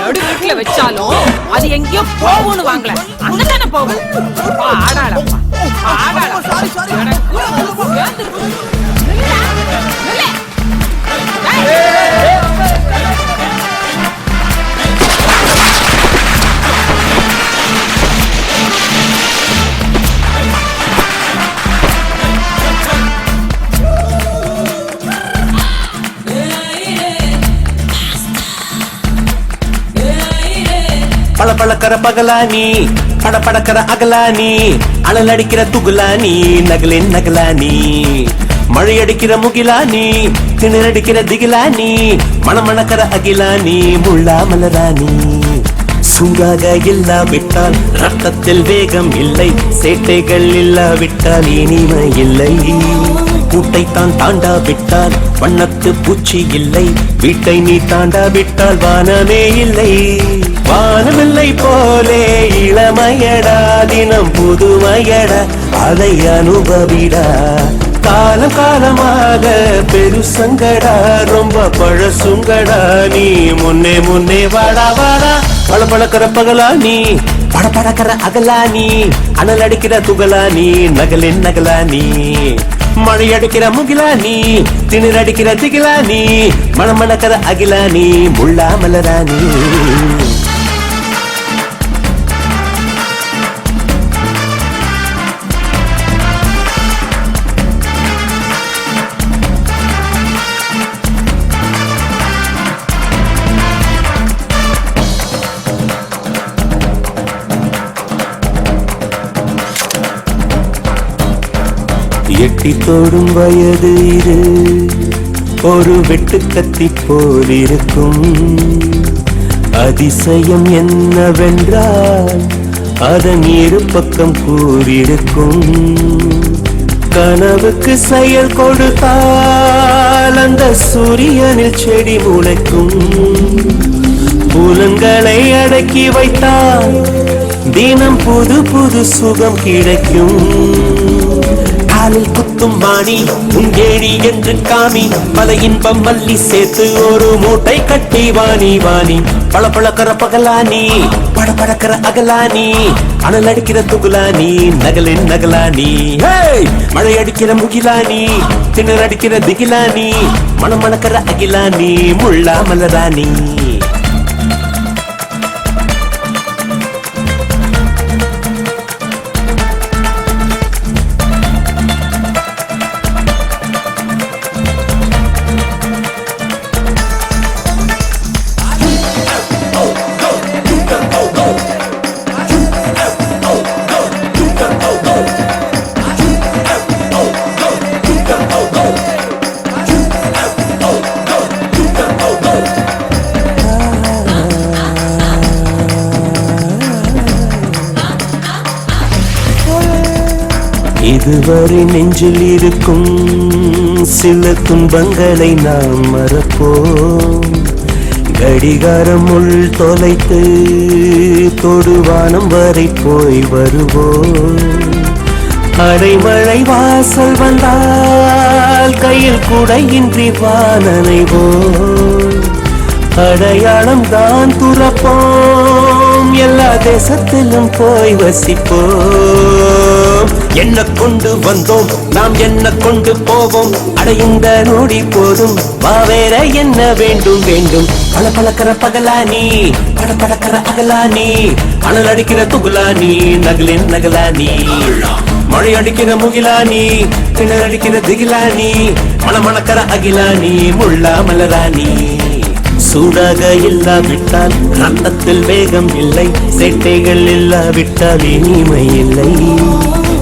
நடு வீட்டுல வச்சாலும் அது எங்கேயோ போகும்னு வாங்கல, அங்கதானே போகும். ஆடாளப்பா பல பழக்கிற பகலானி, படப்படக்கிற அகலானி, அனல் அடிக்கிற துகுலானி, நகலின் நகலானி, மழை அடிக்கிற முகிலானி, திணறடிக்கிற திகிலானி, மணமணக்கிற அகிலானி, முள்ளா மலரானி. சூடாக இல்லாவிட்டால் ரத்தத்தில் வேகம் இல்லை, சேட்டைகள் இல்லாவிட்டால் இனிமை இல்லை. கூட்டைத்தான் தாண்டாவிட்டால் வண்ணத்து பூச்சி இல்லை, வீட்டை நீ தாண்டாவிட்டால் வானமே இல்லை. வானமில்லை போலே இளமையடா, தினம் புதுமையடா, அதை அனுபவிடா. காலம் காலமாக பெருசங்கடா, ரொம்ப பழசுங்கடா, நீ முன்னே முன்னே வாடா வாடா. பழப்பழக்கிற பகலானி, படப்படக்கிற அகலானி, அனல் அடிக்கிற துகலானி, நகலின் நகலானி, மழை அடிக்கிற முகிலானி, திணற அடிக்கிற திகிலானி, மணமணக்கிற அகிலானி, முள்ளா மலரானி. எட்டி தோடும் வயது இது, ஒரு வெட்டு கத்தி போல் இருக்கும். அதிசயம் என்னவென்றால் அதன் இரு பக்கம் கூறியிருக்கும். கனவுக்கு செயல் கொடுத்தால் அந்த சூரியனில் செடி முளைக்கும். புலன்களை அடக்கி வைத்தால் தினம் புது புது சுகம் கிடைக்கும். காலில் குத்தும் மாணி உங்கேழி என்று காமி, பல இன்பம் மல்லி சேர்த்து ஒரு மூட்டை கட்டி வாணி வாணி. பழப்பழக்கிற பகலானி, படப்படக்கிற அகலானி, அனல் அடிக்கிற துகுலானி, நகலின் நகலானி, மழை அடிக்கிற முகிலானி, திணற அடிக்கிற திகிலானி, மணமணக்கிற அகிலானி, முள்ளா மலரானி. இதுவரை நெஞ்சில் இருக்கும் சில துன்பங்களை நாம் மறப்போம். கடிகாரம் உள் தொலைத்து தொடுவானம் வரை போய் வருவோம். அடைமழை வாசல் வந்தால் கையில் குடையின்றி வானனைவோம். அடையாளம் தான் துறப்போம், எல்லா தேசத்திலும் போய் வசிப்போம். என்ன கொண்டு வந்தோம் நாம், என்ன கொண்டு போவோம், அடையுந்த நோடி போதும், வேற என்ன வேண்டும் வேண்டும். பழப்பழக்கிற பகலானி, படப்படக்கிற அகலானி, அனல் அடிக்கிற துகுலானி, நகலின் நகலானி, மழை அடிக்கிற முகிலானி, திணற அடிக்கிற திகிலானி, மணமணக்கிற அகிலானி, முள்ளா மலரானி. சூடாக இல்லாவிட்டால் ரத்தத்தில் வேகம் இல்லை, சேட்டைகள் இல்லாவிட்டால் இனிமை இல்லை.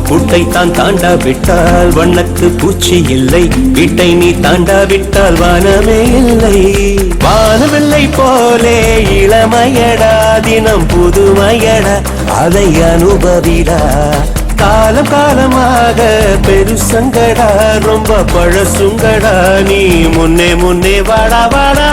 கூட்டைத்தான் தாண்டாவிட்டால் வண்ணத்து பூச்சி இல்லை, வீட்டை நீ தாண்டாவிட்டால் வானமே இல்லை. வானமில்லை போலே இளமையடா, தினம் புதுமையடா, அதை அனுபவிடா. காலம் காலமாக பெருசங்கடா, ரொம்ப பழசுங்கடா, நீ முன்னே முன்னே வாடா வாடா.